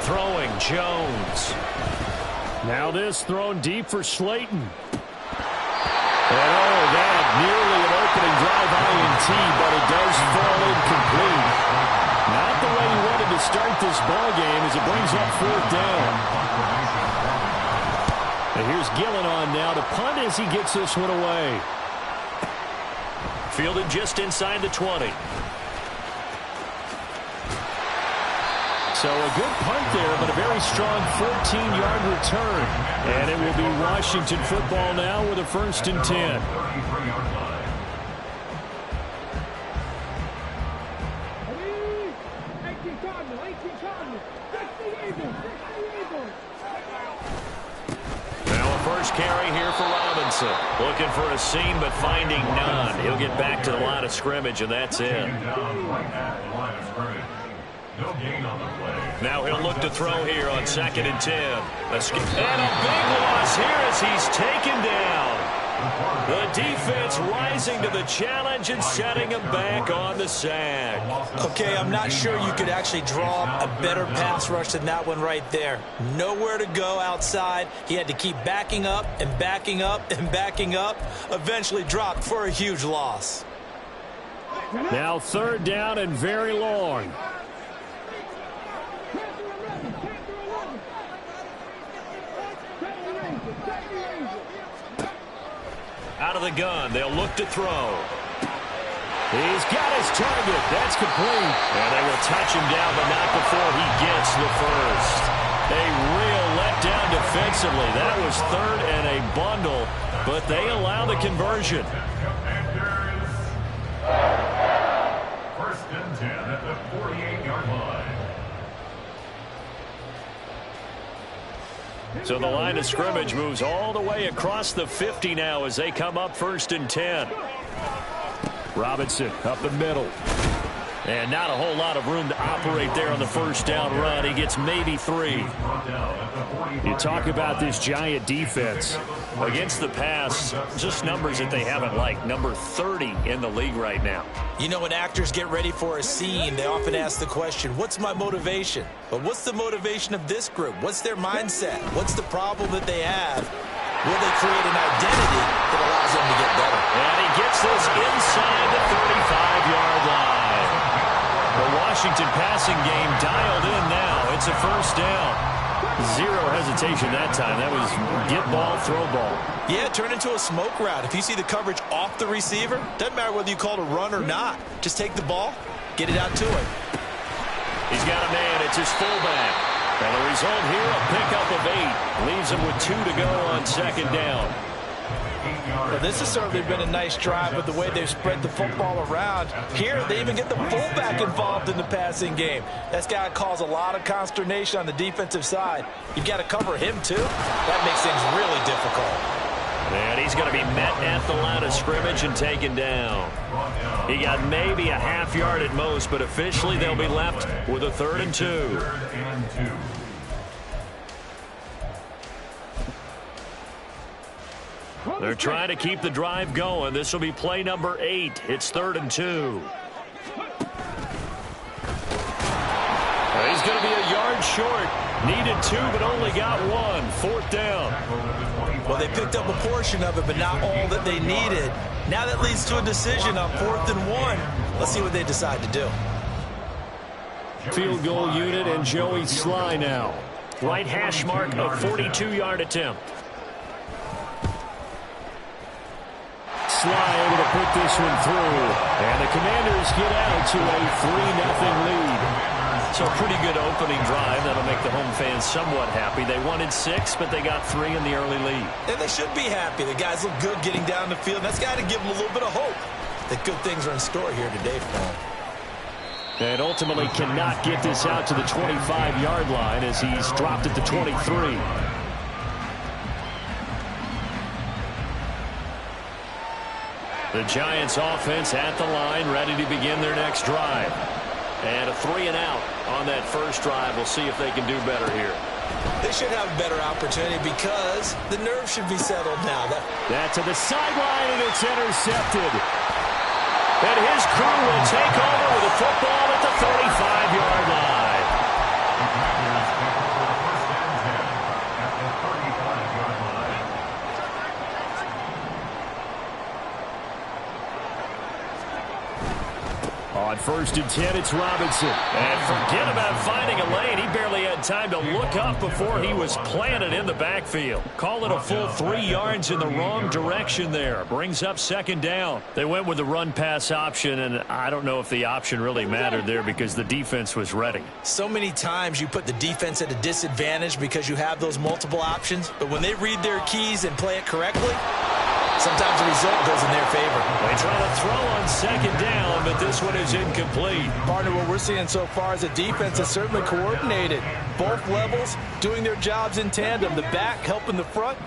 throwing, Jones. Now this thrown deep for Slayton. And oh, that nearly an opening drive INT, but it does fall incomplete. Not the way he wanted to start this ball game as it brings up 4th down. And here's Gillen on now to punt as he gets this one away. Fielded just inside the 20. So a good punt there, but a very strong 14-yard return. And it will be Washington football now with a 1st and 10. Now a first carry here for Robinson. Looking for a seam, but finding none. He'll get back to the line of scrimmage, and that's it. Now he'll look to throw here on 2nd and 10. And a big loss here as he's taken down. The defense rising to the challenge and setting him back on the sack. Okay, I'm not sure you could actually draw a better pass rush than that one right there. Nowhere to go outside. He had to keep backing up and backing up and backing up. Eventually dropped for a huge loss. Now 3rd down and very long. Out of the gun, they'll look to throw. He's got his target. That's complete. And they will touch him down, but not before he gets the first. A real letdown defensively. That was 3rd and a bundle, but they allow the conversion. 1st and 10 at the 48-yard line. So the line of scrimmage moves all the way across the 50 now as they come up 1st and 10. Robinson up the middle. And not a whole lot of room to operate there on the 1st down run. He gets maybe 3. You talk about this giant defense. Against the pass, just numbers that they haven't liked. Number 30 in the league right now. You know, when actors get ready for a scene, they often ask the question, what's my motivation? But what's the motivation of this group? What's their mindset? What's the problem that they have? Will they create an identity that allows them to get better? And he gets this inside the 35-yard line. The Washington passing game dialed in now. It's a 1st down. Zero hesitation that time. That was get ball, throw ball. Yeah, turn into a smoke route. If you see the coverage off the receiver, doesn't matter whether you call it a run or not. Just take the ball, get it out to him. He's got a man. It's his fullback. And the result here, a pickup of 8. Leaves him with 2 to go on 2nd down. Well, this has certainly been a nice drive with the way they've spread the football around. Here, they even get the fullback involved in the passing game. That's got to cause a lot of consternation on the defensive side. You've got to cover him, too. That makes things really difficult. And he's going to be met at the line of scrimmage and taken down. He got maybe a half yard at most, but officially they'll be left with a 3rd and 2. They're trying to keep the drive going. This will be play number 8. It's 3rd and 2. He's going to be a yard short. Needed 2, but only got 1. 4th down. Well, they picked up a portion of it, but not all that they needed. Now that leads to a decision on 4th and 1. Let's see what they decide to do. Field goal unit and Joey Sly now. Right hash mark, a 42-yard attempt. Sly able to put this one through. And the Commanders get out to a 3-0 lead. So a pretty good opening drive. That'll make the home fans somewhat happy. They wanted 6, but they got 3 in the early lead. And they should be happy. The guys look good getting down the field. That's got to give them a little bit of hope that good things are in store here today for them. And ultimately cannot get this out to the 25-yard line as he's dropped at the 23. The Giants offense at the line, ready to begin their next drive. And a 3 and out on that first drive. We'll see if they can do better here. They should have a better opportunity because the nerves should be settled now. That to the sideline, and it's intercepted. And his crew will take over with the football at the 35-yard line. first and 10, it's Robinson. And forget about finding a lane. He barely had time to look up before he was planted in the backfield. Call it a full 3 yards in the wrong direction there. Brings up second down. They went with the run-pass option, and I don't know if the option really mattered there because the defense was ready. So many times you put the defense at a disadvantage because you have those multiple options, but when they read their keys and play it correctly, sometimes the result goes in their favor. They try to throw on second down, but this one is incomplete. Partner, what we're seeing so far is the defense is certainly coordinated. Both levels doing their jobs in tandem. The back helping the front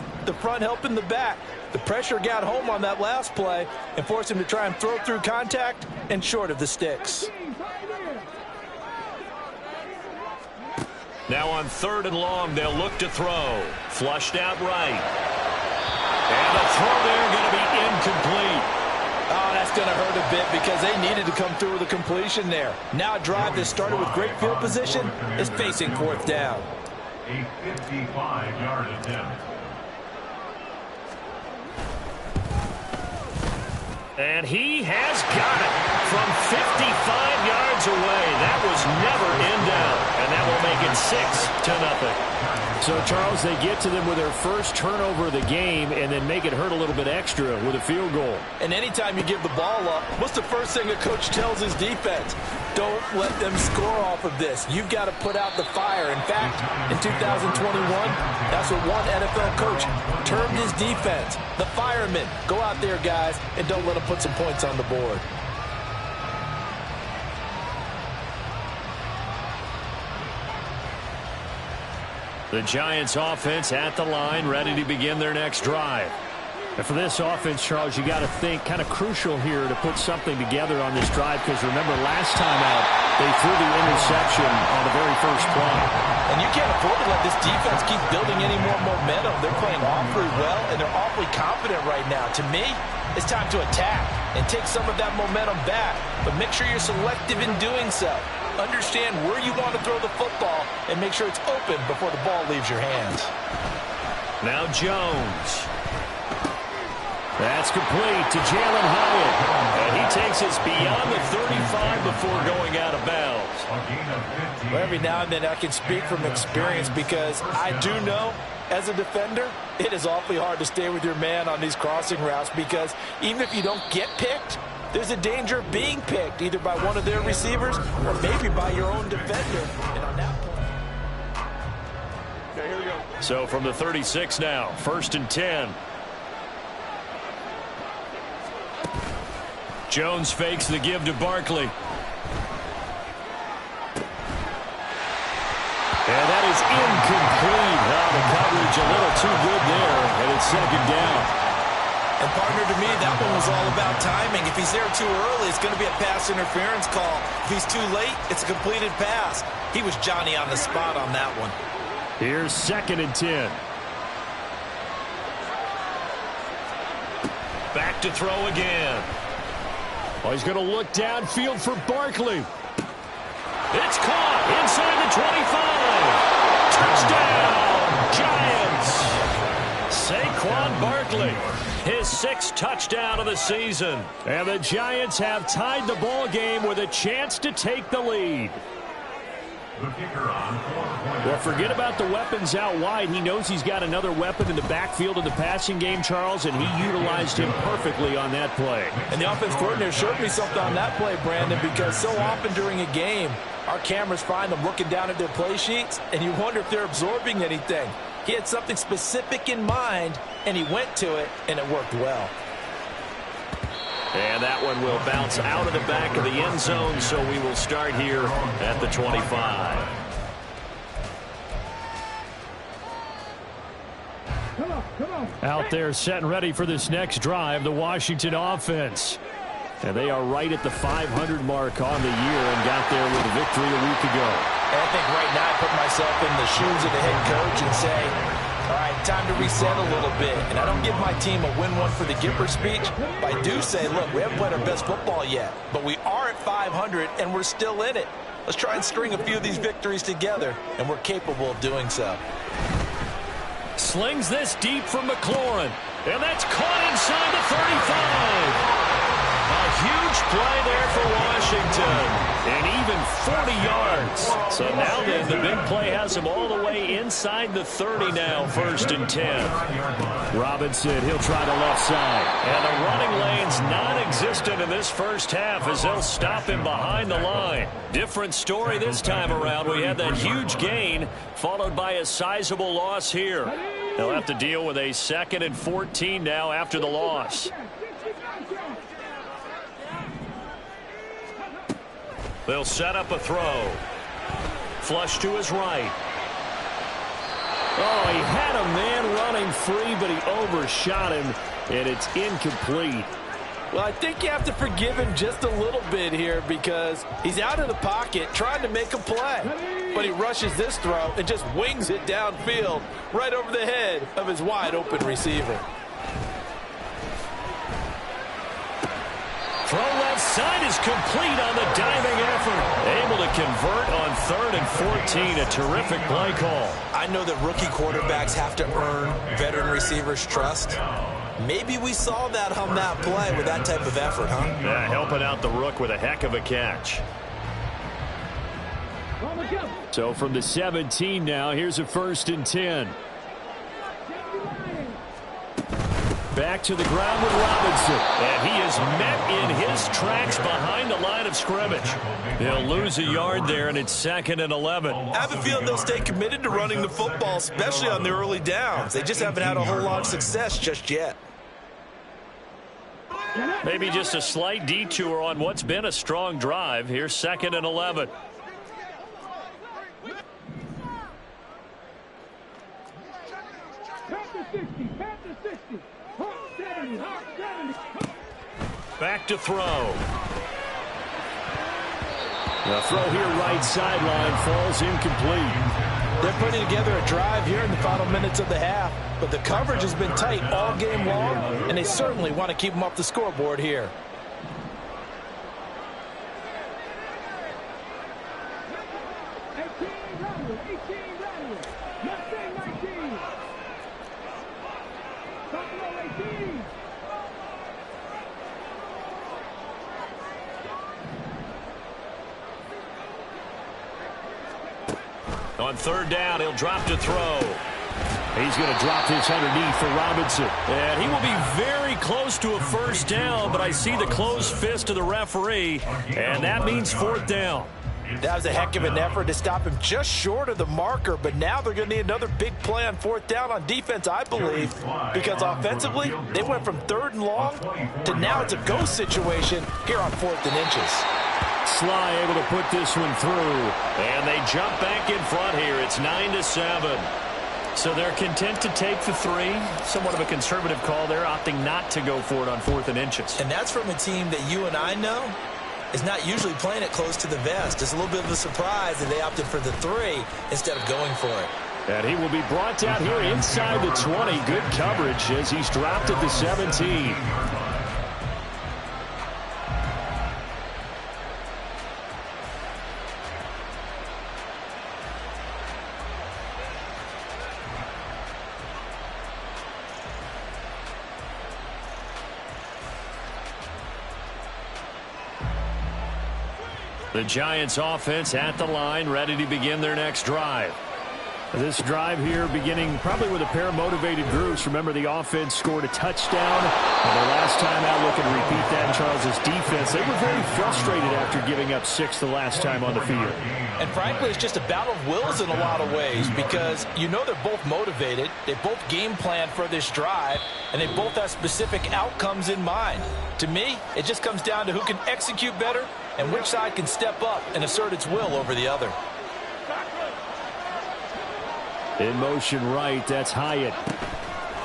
helping the back. The pressure got home on that last play and forced him to try and throw through contact and short of the sticks. Now on third and long, they'll look to throw. Flushed out right. And the throw there going to be incomplete. Oh, that's going to hurt a bit because they needed to come through with a completion there. Now a drive that started with great field position is facing fourth down. A 55-yard attempt. And he has got it from 55 yards away. That was never in doubt. And that will make it 6-0. So, Charles, they get to them with their first turnover of the game and then make it hurt a little bit extra with a field goal. And anytime you give the ball up, what's the first thing a coach tells his defense? Don't let them score off of this. You've got to put out the fire. In fact, in 2021, that's what one NFL coach termed his defense. The firemen. Go out there, guys, and don't let them put some points on the board. The Giants offense at the line, ready to begin their next drive. And for this offense, Charles, you got to think kind of crucial here to put something together on this drive because remember last time out they threw the interception on the very first play. And you can't afford to let this defense keep building any more momentum. They're playing awfully well and they're awfully confident right now. To me, it's time to attack and take some of that momentum back, but make sure you're selective in doing so. Understand where you want to throw the football and make sure it's open before the ball leaves your hands. Now Jones. That's complete to Jalen Hyatt. And he takes us beyond the 35 before going out of bounds. Well, every now and then I can speak from experience because I do know as a defender, it is awfully hard to stay with your man on these crossing routes because even if you don't get picked, there's a danger of being picked either by one of their receivers or maybe by your own defender. And on that point, okay, here we go. So from the 36 now, first and 10. Jones fakes the give to Barkley. And that is incomplete. Now the coverage a little too good there, and it's second down. And partner, to me, that one was all about timing. If he's there too early, it's going to be a pass interference call. If he's too late, it's a completed pass. He was Johnny on the spot on that one. Here's second and 10. Back to throw again. Oh, he's going to look downfield for Barkley. It's caught inside the 25. Touchdown, Giants. Saquon Barkley. His 6th touchdown of the season. And the Giants have tied the ball game with a chance to take the lead. Well, forget about the weapons out wide. He knows he's got another weapon in the backfield in the passing game, Charles, and he utilized him perfectly on that play. And the offense coordinator showed me something on that play, Brandon, because so often during a game, our cameras find them looking down at their play sheets, and you wonder if they're absorbing anything. He had something specific in mind, and he went to it, and it worked well. And that one will bounce out of the back of the end zone, so we will start here at the 25. Out there set and ready for this next drive, the Washington offense. And they are right at the 500 mark on the year and got there with a victory a week ago. And I think right now I put myself in the shoes of the head coach and say, all right, time to reset a little bit. And I don't give my team a win one for the Gipper speech, but I do say, look, we haven't played our best football yet, but we are at 500 and we're still in it. Let's try and string a few of these victories together, and we're capable of doing so. Slings this deep from McLaurin, and that's caught inside the 35. A huge play there for Washington. And even 40 yards. So now then, the big play has him all the way inside the 30 now, 1st and 10. Robinson, he'll try the left side. And the running lane's non-existent in this first half as they'll stop him behind the line. Different story this time around. We had that huge gain followed by a sizable loss here. They'll have to deal with a 2nd and 14 now after the loss. They'll set up a throw. Flush to his right. Oh, he had a man running free, but he overshot him, and it's incomplete. Well, I think you have to forgive him just a little bit here because he's out of the pocket trying to make a play. But he rushes this throw and just wings it downfield right over the head of his wide-open receiver. Throw left side is complete on the diving effort. Able to convert on 3rd and 14. A terrific play call. I know that rookie quarterbacks have to earn veteran receivers' trust. Maybe we saw that on that play with that type of effort, huh? Yeah, helping out the rook with a heck of a catch. So from the 17 now, here's a 1st and 10. Back to the ground with Robinson. And he is met in his tracks behind the line of scrimmage. They'll lose a yard there, and it's 2nd and 11. I have a feeling they'll stay committed to running the football, especially on the early downs. They just haven't had a whole lot of success just yet. Maybe just a slight detour on what's been a strong drive. Here's 2nd and 11. Back to throw. The throw here right sideline falls incomplete. They're putting together a drive here in the final minutes of the half, but the coverage has been tight all game long, and they certainly want to keep them off the scoreboard here. On 3rd down, he'll drop to throw. He's going to drop this underneath for Robinson. And he will be very close to a 1st down, but I see the closed fist of the referee, and that means 4th down. That was a heck of an effort to stop him just short of the marker, but now they're going to need another big play on 4th down on defense, I believe, because offensively, they went from 3rd and long to now it's a go situation here on 4th and inches. Sly able to put this one through. And they jump back in front here. It's 9-7. So they're content to take the 3. Somewhat of a conservative call there, opting not to go for it on 4th and inches. And that's from a team that you and I know is not usually playing it close to the vest. It's a little bit of a surprise that they opted for the 3 instead of going for it. And he will be brought down here inside the 20. Good coverage as he's dropped at the 17. The Giants offense at the line, ready to begin their next drive. This drive here beginning probably with a pair of motivated groups. Remember, the offense scored a touchdown. And the last time out, looking to repeat that, Charles' defense, they were very frustrated after giving up 6 the last time on the field. And frankly, it's just a battle of wills in a lot of ways because you know they're both motivated. They both game plan for this drive, and they both have specific outcomes in mind. To me, it just comes down to who can execute better and which side can step up and assert its will over the other. In motion right, that's Hyatt.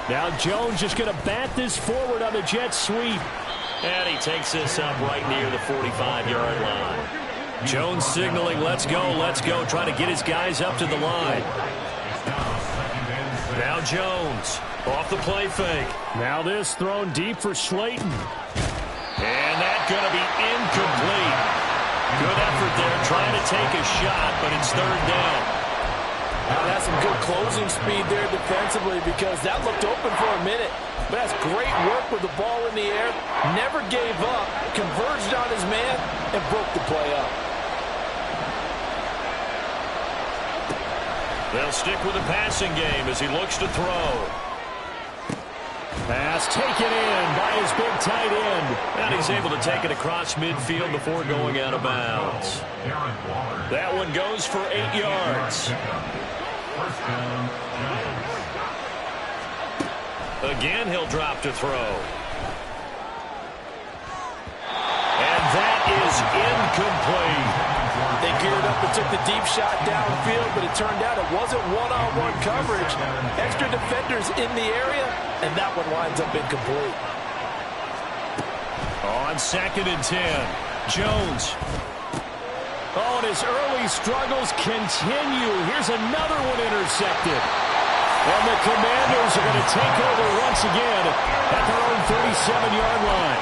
Now Jones just going to bat this forward on the jet sweep. And he takes this up right near the 45-yard line. Jones signaling, let's go, trying to get his guys up to the line. Now Jones off the play fake. Now this thrown deep for Slayton. And that's going to be incomplete. Good effort there trying to take a shot, but it's 3rd down. Now that's some good closing speed there defensively because that looked open for a minute. But that's great work with the ball in the air. Never gave up, converged on his man, and broke the play up. They'll stick with the passing game as he looks to throw. Pass taken in by his big tight end. And he's able to take it across midfield before going out of bounds. That one goes for 8 yards. Again, he'll drop to throw. And that is incomplete. They geared up and took the deep shot downfield, but it turned out it wasn't one-on-one coverage. Extra defenders in the area, and that one winds up incomplete. On 2nd and 10, Jones. Oh, and his early struggles continue. Here's another one intercepted. And the Commanders are going to take over once again at their own 37-yard line.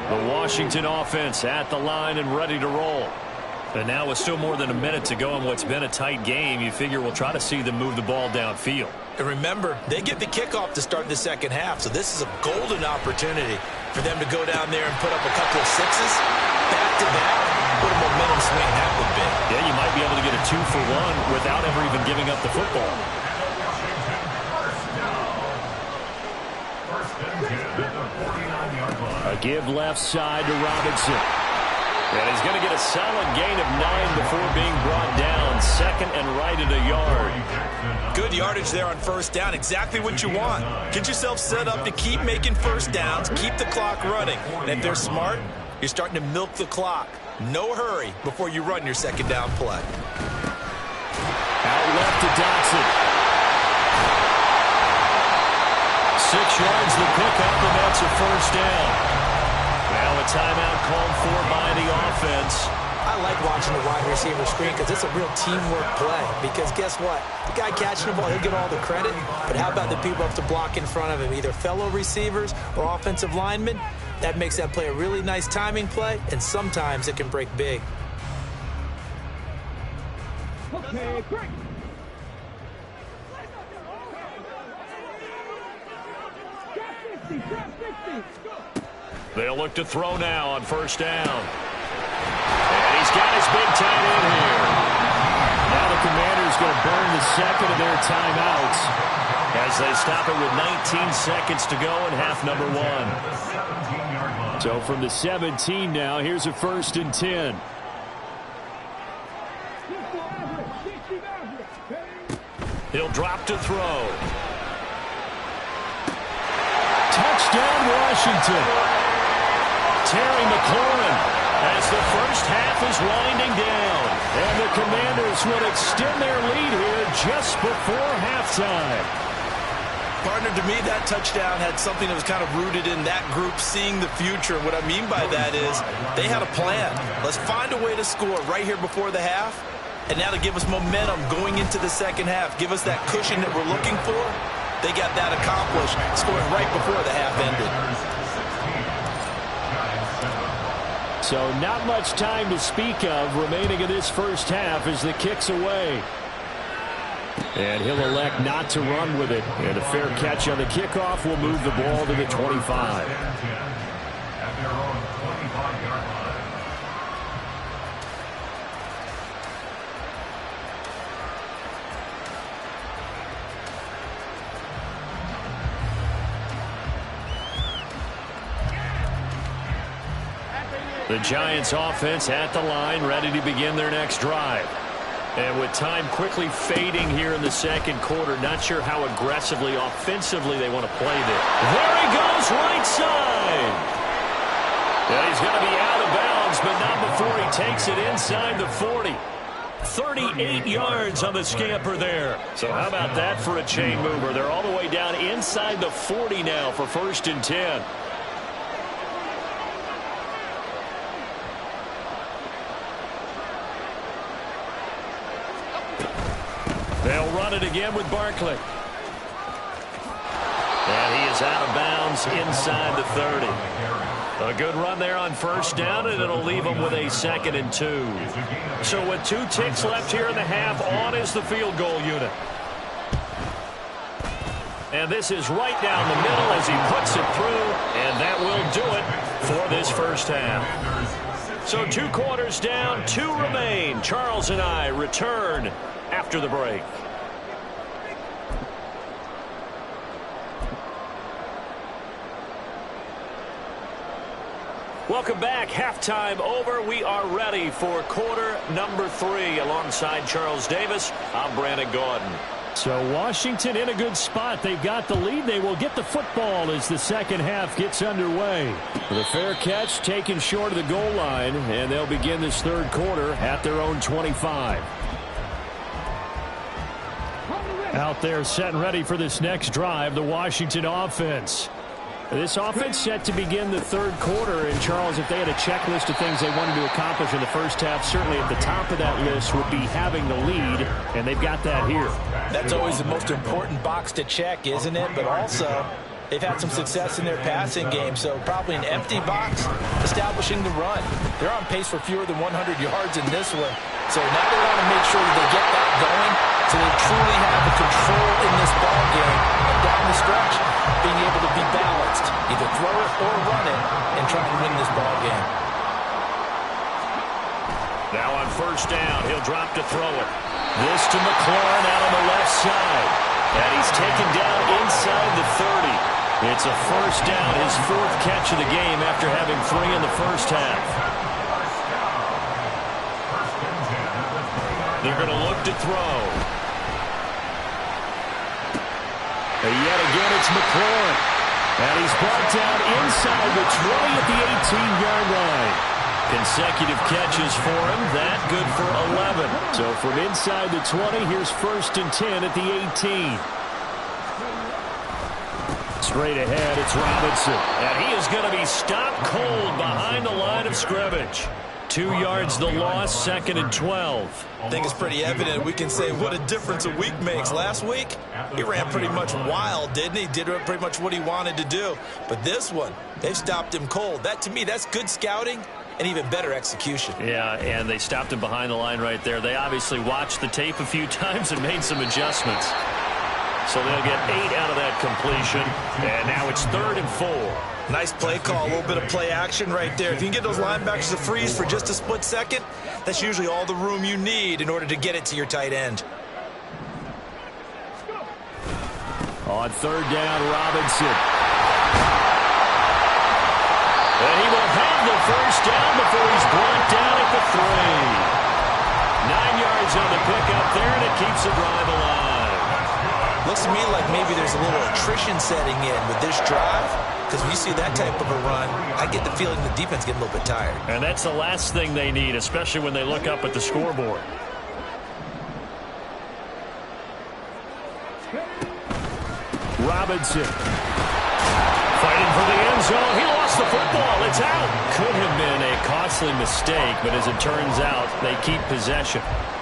The Washington offense at the line and ready to roll. And now with still more than a minute to go in what's been a tight game, you figure we'll try to see them move the ball downfield. And remember, they get the kickoff to start the second half, so this is a golden opportunity for them to go down there and put up a couple of sixes back-to-back. What a momentum swing that would be. Yeah, you might be able to get a 2-for-1 without ever even giving up the football. A give left side to Robinson. And he's going to get a solid gain of 9 before being brought down. 2nd and right at a yard. Good yardage there on first down. Exactly what you want. Get yourself set up to keep making first downs, keep the clock running. And if they're smart, you're starting to milk the clock. No hurry before you run your second down play. Out left to Dotson. 6 yards the pickup, and that's a first down. Now a timeout called for by the offense. I like watching the wide receiver screen because it's a real teamwork play. Because guess what? The guy catching the ball, he'll get all the credit. But how about the people who have to block in front of him, either fellow receivers or offensive linemen? That makes that play a really nice timing play, and sometimes it can break big. Okay, break. They'll look to throw now on first down. And he's got his big tight end here. Now the Commanders going to burn the second of their timeouts as they stop it with 19 seconds to go in half number 1. So from the 17 now, here's a 1st and 10. He'll drop to throw. Touchdown, Washington. Terry McLaurin as the first half is winding down. And the Commanders will extend their lead here just before halftime. Partner, to me, that touchdown had something that was kind of rooted in that group seeing the future. What I mean by that is they had a plan. Let's find a way to score right here before the half. And now to give us momentum going into the second half, give us that cushion that we're looking for. They got that accomplished, scoring right before the half ended. So not much time to speak of remaining in this first half as the kick's away. And he'll elect not to run with it. And a fair catch on the kickoff will move the ball to the 25. The Giants offense at the line, ready to begin their next drive. And with time quickly fading here in the second quarter, not sure how aggressively, offensively they want to play this. There he goes, right side. Yeah, he's going to be out of bounds, but not before he takes it inside the 40. 38 yards on the scamper there. So how about that for a chain mover? They're all the way down inside the 40 now for 1st and 10. They'll run it again with Barkley. And he is out of bounds inside the 30. A good run there on first down, and it'll leave them with a 2nd and 2. So with 2 ticks left here in the half, on is the field goal unit. And this is right down the middle as he puts it through, and that will do it for this first half. So 2 quarters down, 2 remain. Charles and I return after the break. Welcome back. Halftime over. We are ready for quarter number 3. Alongside Charles Davis, I'm Brandon Gaudin. So Washington in a good spot. They've got the lead. They will get the football as the second half gets underway. The fair catch taken short of the goal line, and they'll begin this third quarter at their own 25. Out there set and ready for this next drive, the Washington offense. This offense set to begin the third quarter, and Charles, if they had a checklist of things they wanted to accomplish in the first half, certainly at the top of that list would be having the lead, and they've got that here. That's always the most important box to check, isn't it? But also, they've had some success in their passing game, so probably an empty box, establishing the run. They're on pace for fewer than 100 yards in this one, so now they want to make sure that they get that going so they truly have the control in this ball game, and down the stretch, being able to be balanced, either throw it or run it, and try and win this ball game. Now on first down, he'll drop to throw it. This to McLaurin out on the left side. And he's taken down inside the 30. It's a first down, his 4th catch of the game after having 3 in the first half. They're going to look to throw. And yet again, it's McLaurin. And he's brought down inside the 20 at the 18-yard line. Consecutive catches for him. That good for 11. So from inside the 20, here's 1st and 10 at the 18. Straight ahead, it's Robinson. And he is going to be stopped cold behind the line of scrimmage. 2 yards the loss, 2nd and 12. I think it's pretty evident. We can say what a difference a week makes. Last week, he ran pretty much wild, didn't he? Did pretty much what he wanted to do. But this one, they've stopped him cold. That, to me, that's good scouting and even better execution. Yeah, and they stopped him behind the line right there. They obviously watched the tape a few times and made some adjustments. So they'll get 8 out of that completion. And now it's 3rd and 4. Nice play call, a little bit of play action right there. If you can get those linebackers to freeze for just a split second, that's usually all the room you need in order to get it to your tight end. On 3rd down, Robinson. And he will have the first down before he's brought down at the 3. 9 yards on the pickup there, and it keeps the drive alive. Looks to me like maybe there's a little attrition setting in with this drive, because when you see that type of a run, I get the feeling the defense getting a little bit tired. And that's the last thing they need, especially when they look up at the scoreboard. Robinson. Fighting for the end zone. He lost the football. It's out. Could have been a costly mistake, but as it turns out, they keep possession.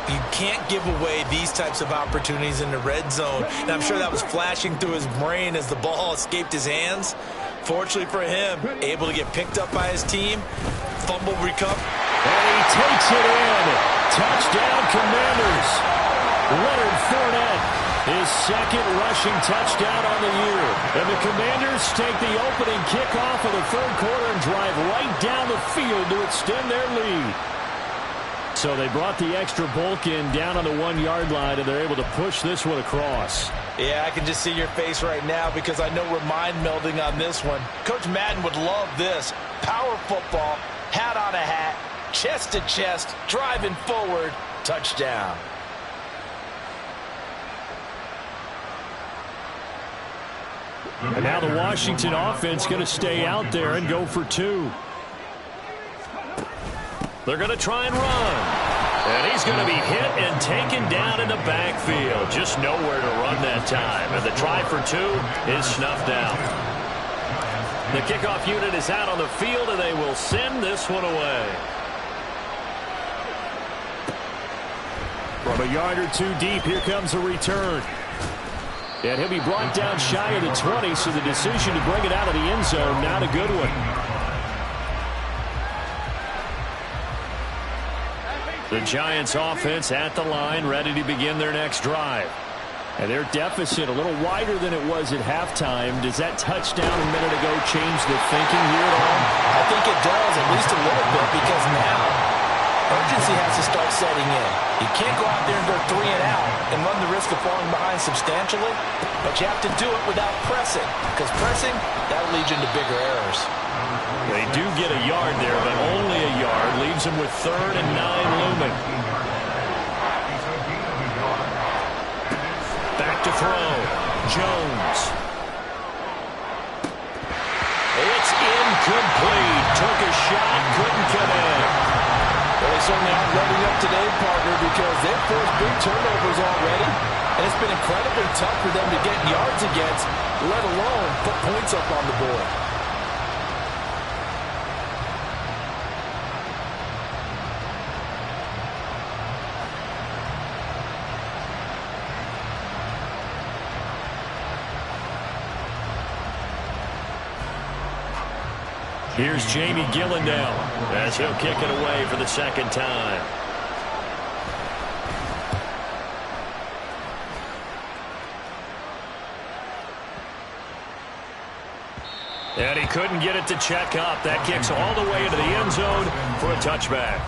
You can't give away these types of opportunities in the red zone. And I'm sure that was flashing through his brain as the ball escaped his hands. Fortunately for him, able to get picked up by his team. Fumble recover. And he takes it in. Touchdown, Commanders. Leonard Fournette, his 2nd rushing touchdown on the year. And the Commanders take the opening kickoff of the 3rd quarter and drive right down the field to extend their lead. So they brought the extra bulk in down on the 1-yard line, and they're able to push this one across. Yeah, I can just see your face right now because I know we're mind melding on this one. Coach Madden would love this. Power football, hat on a hat, chest to chest, driving forward, touchdown. And now the Washington offense going to stay out there and go for 2. They're going to try and run. And he's going to be hit and taken down in the backfield. Just nowhere to run that time. And the try for 2 is snuffed out. The kickoff unit is out on the field, and they will send this one away. From a yard or 2 deep, here comes a return. And he'll be brought down shy of the 20, so the decision to bring it out of the end zone, not a good one. The Giants offense at the line, ready to begin their next drive. And their deficit a little wider than it was at halftime. Does that touchdown a minute ago change the thinking here at all? I think it does, at least a little bit, because now urgency has to start setting in. You can't go out there and go 3 and out and run the risk of falling behind substantially, but you have to do it without pressing, because pressing, that leads you into bigger errors. They do get a yard there, but only a yard. Leaves them with 3rd and 9 looming. Back to throw. Jones. It's incomplete. Took a shot, couldn't connect. Well, they certainly aren't letting up today, partner, because they've forced big turnovers already, and it's been incredibly tough for them to get yards against, let alone put points up on the board. Here's Jamie Gillendow as he'll kick it away for the second time. And he couldn't get it to check up. That kicks all the way into the end zone for a touchback.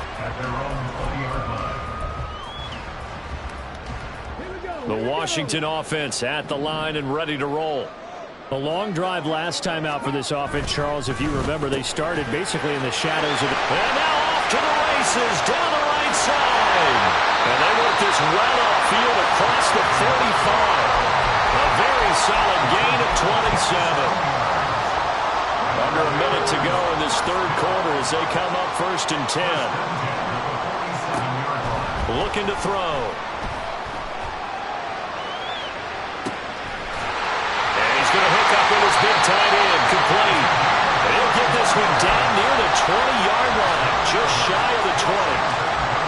The Washington offense at the line and ready to roll. A long drive last time out for this offense, Charles. If you remember, they started basically in the shadows of the... And now off to the races down the right side. And they work this right off field across the 45. A very solid gain of 27. Under a minute to go in this third quarter as they come up 1st and 10. Looking to throw. With his big tight end, complete. And he'll get this one down near the 20-yard line, just shy of the 20.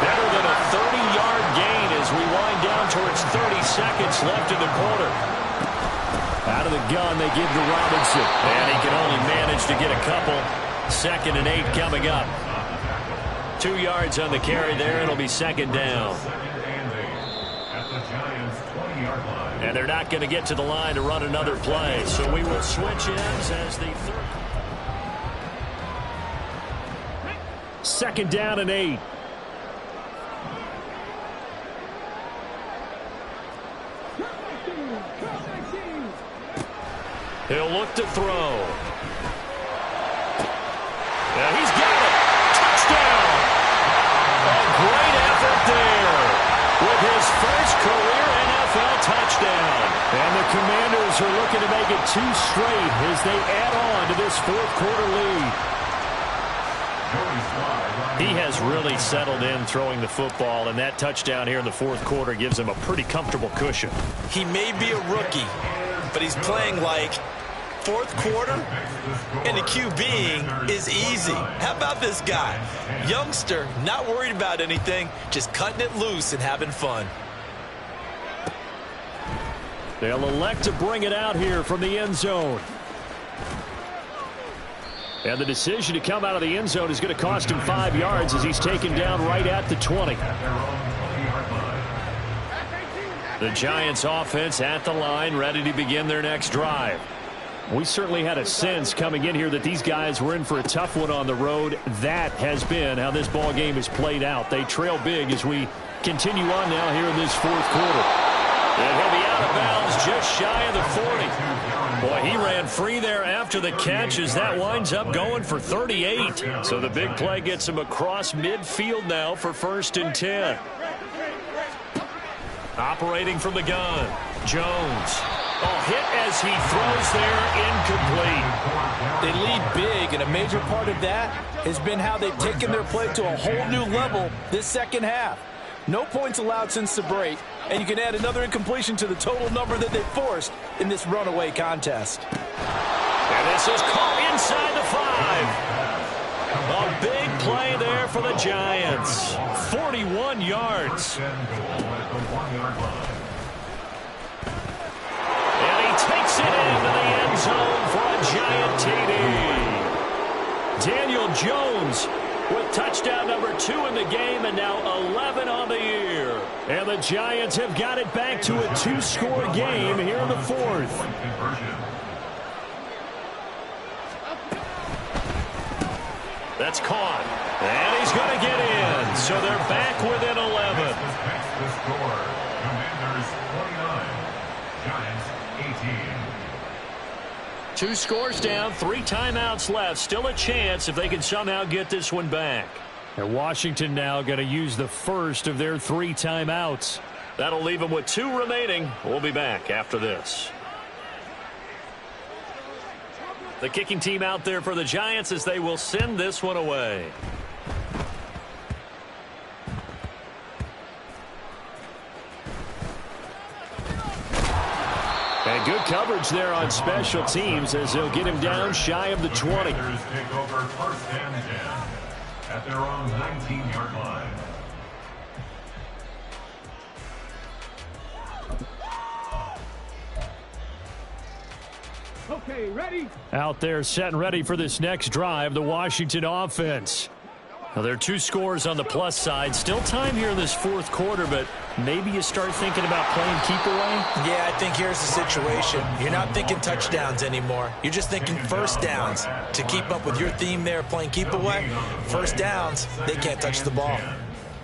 Better than a 30-yard gain as we wind down towards 30 seconds left in the quarter. Out of the gun, they give to Robinson. And he can only manage to get a couple. 2nd and 8 coming up. 2 yards on the carry there. It'll be 2nd down. And they're not going to get to the line to run another play. So we will switch ends as the third. 2nd down and 8. He'll look to throw. Yeah, he's got it. Touchdown. A great effort there with his first career NFL touchdown. And the Commanders are looking to make it 2 straight as they add on to this 4th quarter lead. He has really settled in throwing the football, and that touchdown here in the 4th quarter gives him a pretty comfortable cushion. He may be a rookie, but he's playing like 4th quarter, and the QBing is easy. How about this guy? Youngster, not worried about anything, just cutting it loose and having fun. They'll elect to bring it out here from the end zone. And the decision to come out of the end zone is going to cost him 5 yards as he's taken down right at the 20. The Giants offense at the line, ready to begin their next drive. We certainly had a sense coming in here that these guys were in for a tough one on the road. That has been how this ball game has played out. They trail big as we continue on now here in this 4th quarter. And he'll be out of bounds just shy of the 40. Boy, he ran free there after the catch as that winds up going for 38. So the big play gets him across midfield now for 1st and 10. Operating from the gun, Jones. Hit as he throws there, incomplete. They lead big, and a major part of that has been how they've taken their play to a whole new level this 2nd half. No points allowed since the break, and you can add another incompletion to the total number that they forced in this runaway contest. And this is caught inside the 5. A big play there for the Giants. 41 yards. And he takes it into the end zone for a Giant TD. Daniel Jones with touchdown number 2 in the game and now 11 on the year. And the Giants have got it back to a 2-score game here in the 4th. That's caught. And he's going to get in. So they're back within 11. The score, Commanders 29, Giants 18. 2 scores down, 3 timeouts left. Still a chance if they can somehow get this one back. And Washington now going to use the first of their 3 timeouts. That'll leave them with 2 remaining. We'll be back after this. The kicking team out there for the Giants as they will send this one away. And good coverage there on special teams as they'll get him down shy of the 20. Take over 1st and 10 at their own 19-yard line. Okay, ready? Out there set and ready for this next drive, the Washington offense. Now, there are 2 scores on the plus side. Still time here in this 4th quarter, but maybe you start thinking about playing keep away? Yeah, I think here's the situation. You're not thinking touchdowns anymore. You're just thinking first downs. To keep up with your theme there, playing keep away, first downs, they can't touch the ball.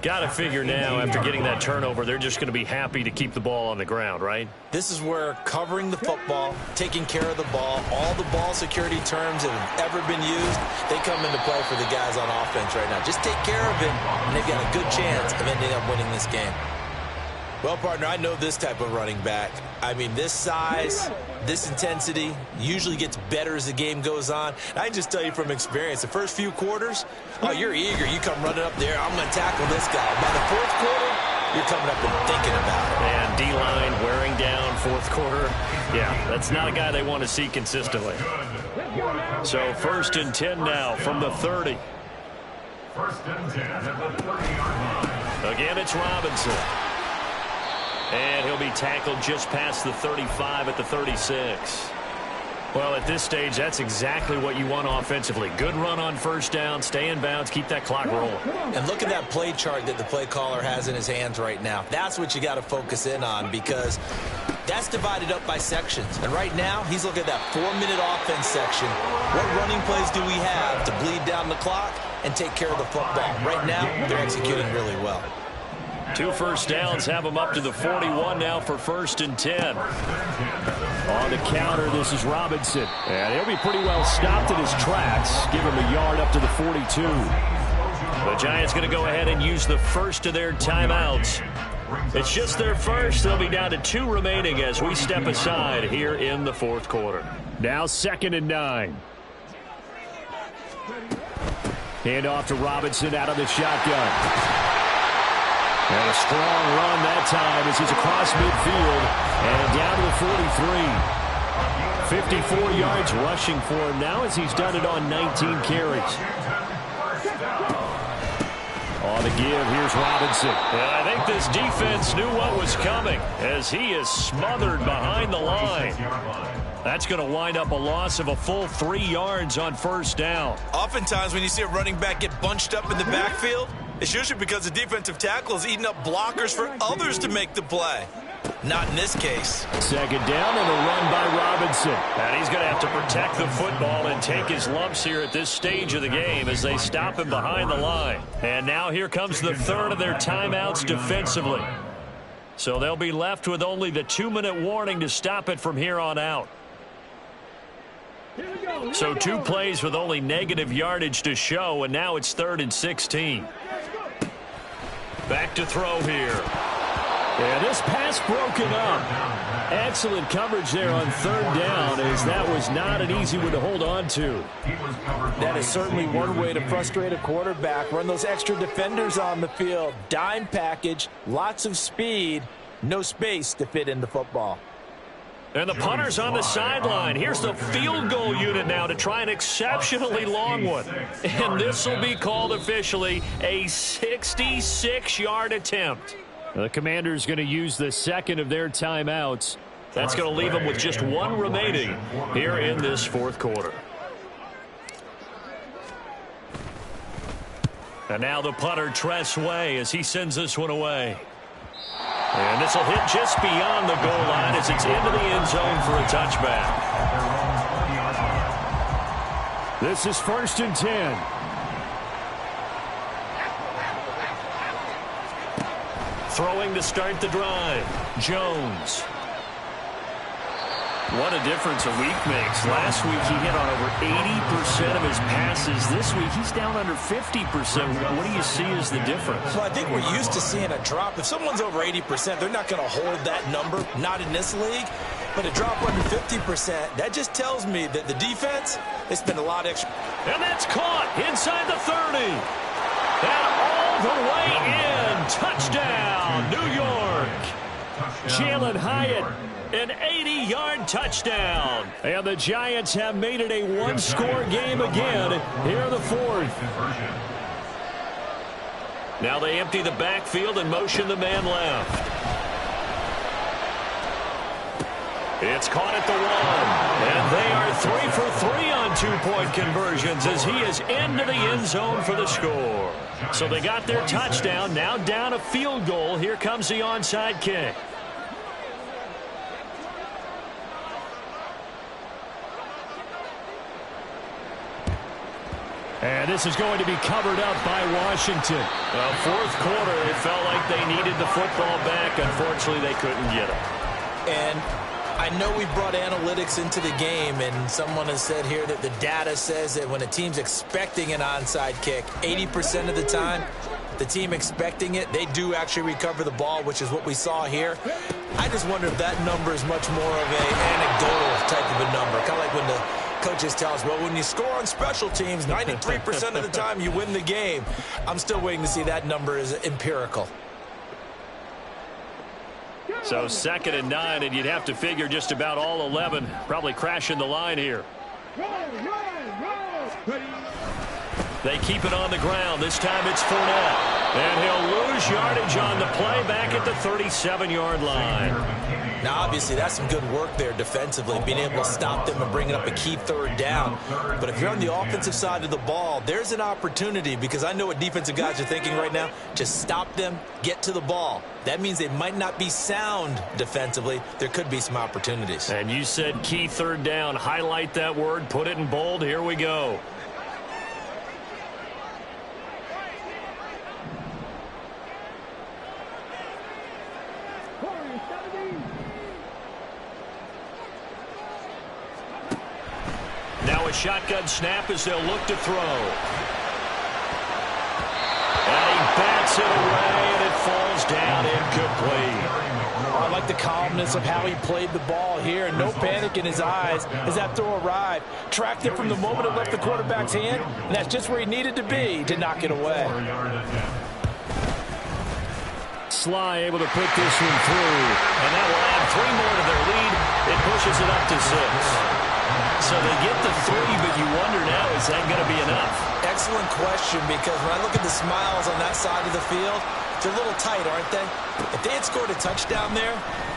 Got to figure now, after getting that turnover, they're just going to be happy to keep the ball on the ground, right? This is where covering the football, taking care of the ball, all the ball security terms that have ever been used, they come into play for the guys on offense right now. Just take care of it, and they've got a good chance of ending up winning this game. Well, partner, I know this type of running back. I mean, this size, this intensity usually gets better as the game goes on. And I can just tell you from experience, the first few quarters, oh, you're eager. You come running up there, I'm going to tackle this guy. By the 4th quarter, you're coming up and thinking about it. And D-line wearing down 4th quarter. Yeah, that's not a guy they want to see consistently. So 1st and 10 now from the 30. 1st and 10 at the 30-yard line. Again, it's Robinson. And he'll be tackled just past the 35 at the 36. Well, at this stage, that's exactly what you want offensively. Good run on 1st down, stay in bounds, keep that clock rolling. And look at that play chart that the play caller has in his hands right now. That's what you got to focus in on because that's divided up by sections. And right now, he's looking at that 4-minute offense section. What running plays do we have to bleed down the clock and take care of the football? Right now, they're executing really well. 2 first downs have them up to the 41 now for 1st and 10. On the counter, this is Robinson. And he'll be pretty well stopped in his tracks. Give him a yard up to the 42. The Giants going to go ahead and use the first of their timeouts. It's just their first. They'll be down to 2 remaining as we step aside here in the 4th quarter. Now 2nd and 9. Hand off to Robinson out of the shotgun. And a strong run that time as he's across midfield and down to the 43. 54 yards rushing for him now as he's done it on 19 carries. On the give, here's Robinson. And I think this defense knew what was coming as he is smothered behind the line. That's going to wind up a loss of a full 3 yards on 1st down. Oftentimes when you see a running back get bunched up in the backfield, it's usually because the defensive tackle is eating up blockers for others to make the play. Not in this case. 2nd down and a run by Robinson. And he's going to have to protect the football and take his lumps here at this stage of the game as they stop him behind the line. And now here comes the 3rd of their timeouts defensively. So they'll be left with only the 2-minute warning to stop it from here on out. So 2 plays with only negative yardage to show, and now it's 3rd and 16. Back to throw here. Yeah, this pass broken up. Excellent coverage there on 3rd down as that was not an easy one to hold on to. That is certainly one way to frustrate a quarterback. Run those extra defenders on the field. Dime package, lots of speed, no space to fit in the football. And the punter's on the sideline. Here's the field goal unit now to try an exceptionally long one. And this will be called officially a 66-yard attempt. The Commanders going to use the 2nd of their timeouts. That's going to leave them with just 1 remaining here in this 4th quarter. And now the punter, Tress Way, as he sends this one away. And this will hit just beyond the goal line as it's into the end zone for a touchback. This is 1st and 10. Throwing to start the drive, Jones. What a difference a week makes. Last week he hit on over 80% of his passes. This week he's down under 50%. What do you see as the difference? Well, I think we're used to seeing a drop. If someone's over 80%, they're not going to hold that number, not in this league. But a drop under 50%, that just tells me that the defense, they spend a lot extra. And that's caught inside the 30. And all the way in. Touchdown, New York. Jalen Hyatt, an 80-yard touchdown. And the Giants have made it a one-score game again here in the 4th. Now they empty the backfield and motion the man left. It's caught at the 1. And they are 3 for 3 on two-point conversions as he is into the end zone for the score. So they got their touchdown, now down a field goal. Here comes the onside kick. And this is going to be covered up by Washington. Well, 4th quarter, it felt like they needed the football back. Unfortunately, they couldn't get it. And I know we brought analytics into the game, and someone has said here that the data says that when a team's expecting an onside kick, 80% of the time, the team expecting it, they do actually recover the ball, which is what we saw here. I just wonder if that number is much more of an anecdotal type of a number, kind of like when the coaches tell us, well, when you score on special teams, 93% of the time you win the game. I'm still waiting to see that number is empirical. So 2nd and 9, and you'd have to figure just about all 11 probably crashing the line here. They keep it on the ground. This time it's Fournette. And he'll lose yardage on the play back at the 37-yard line. Now, obviously, that's some good work there defensively, being able to stop them and bringing up a key 3rd down. But if you're on the offensive side of the ball, there's an opportunity, because I know what defensive guys are thinking right now. Just stop them, get to the ball. That means they might not be sound defensively. There could be some opportunities. And you said key 3rd down. Highlight that word. Put it in bold. Here we go. Now a shotgun snap as they'll look to throw. And he bats it away, and it falls down incomplete. I like the calmness of how he played the ball here, and no panic in his eyes as that throw arrived. Tracked it from the moment it left the quarterback's hand, and that's just where he needed to be to knock it away. Sly able to put this one through. And that will add 3 more to their lead. It pushes it up to 6. So they get the 3, but you wonder now, is that going to be enough? Excellent question, because when I look at the smiles on that side of the field, they're a little tight, aren't they? If they had scored a touchdown there,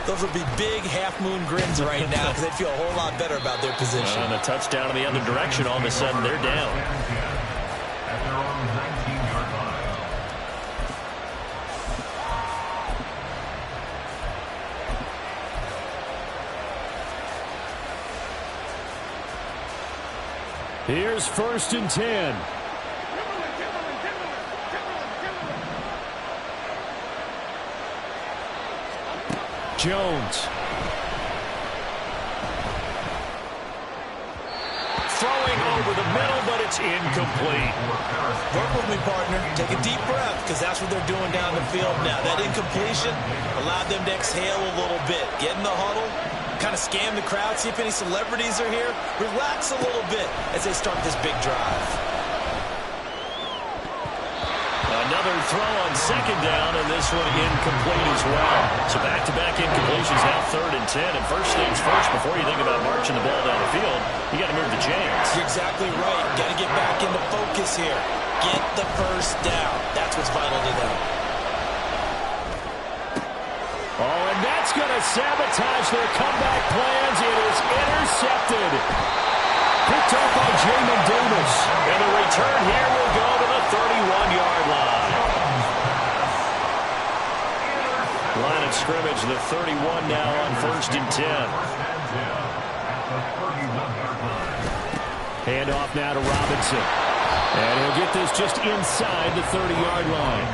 those would be big half-moon grins right now, because they'd feel a whole lot better about their position. And a touchdown in the other direction, all of a sudden they're down. At their own 19-yard line. Here's 1st and 10. Jones. Throwing over the middle, but it's incomplete. Work with me, partner. Take a deep breath, because that's what they're doing down the field now. That incompletion allowed them to exhale a little bit. Get in the huddle, kind of scan the crowd, see if any celebrities are here. Relax a little bit as they start this big drive. Another throw on 2nd down, and this one incomplete as well. So back-to-back incompletions, now 3rd and 10. And first things first, before you think about marching the ball down the field, you got to move the chains. You're exactly right. Got to get back into focus here. Get the first down. That's what's vital to them. Oh, and that's going to sabotage their comeback plans. It is intercepted. Picked up by Jamin Davis. And the return here will go to the 31-yard line. of scrimmage, the 31 now on 1st and 10. Handoff now to Robinson. And he'll get this just inside the 30-yard line.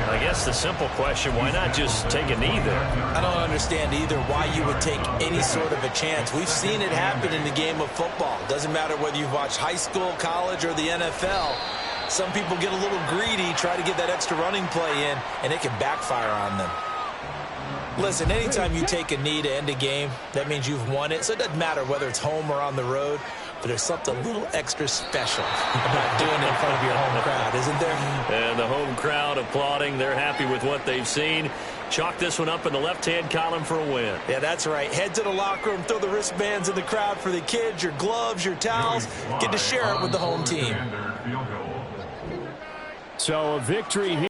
I guess the simple question, why not just take a knee there? I don't understand either why you would take any sort of a chance. We've seen it happen in the game of football. Doesn't matter whether you've watched high school, college, or the NFL. Some people get a little greedy, try to get that extra running play in, and it can backfire on them. Listen, anytime you take a knee to end a game, that means you've won it. So it doesn't matter whether it's home or on the road. But there's something a little extra special about doing it in front of your home crowd, isn't there? And the home crowd applauding. They're happy with what they've seen. Chalk this one up in the left-hand column for a win. Yeah, that's right. Head to the locker room, throw the wristbands in the crowd for the kids, your gloves, your towels. Get to share it with the home team. So a victory here.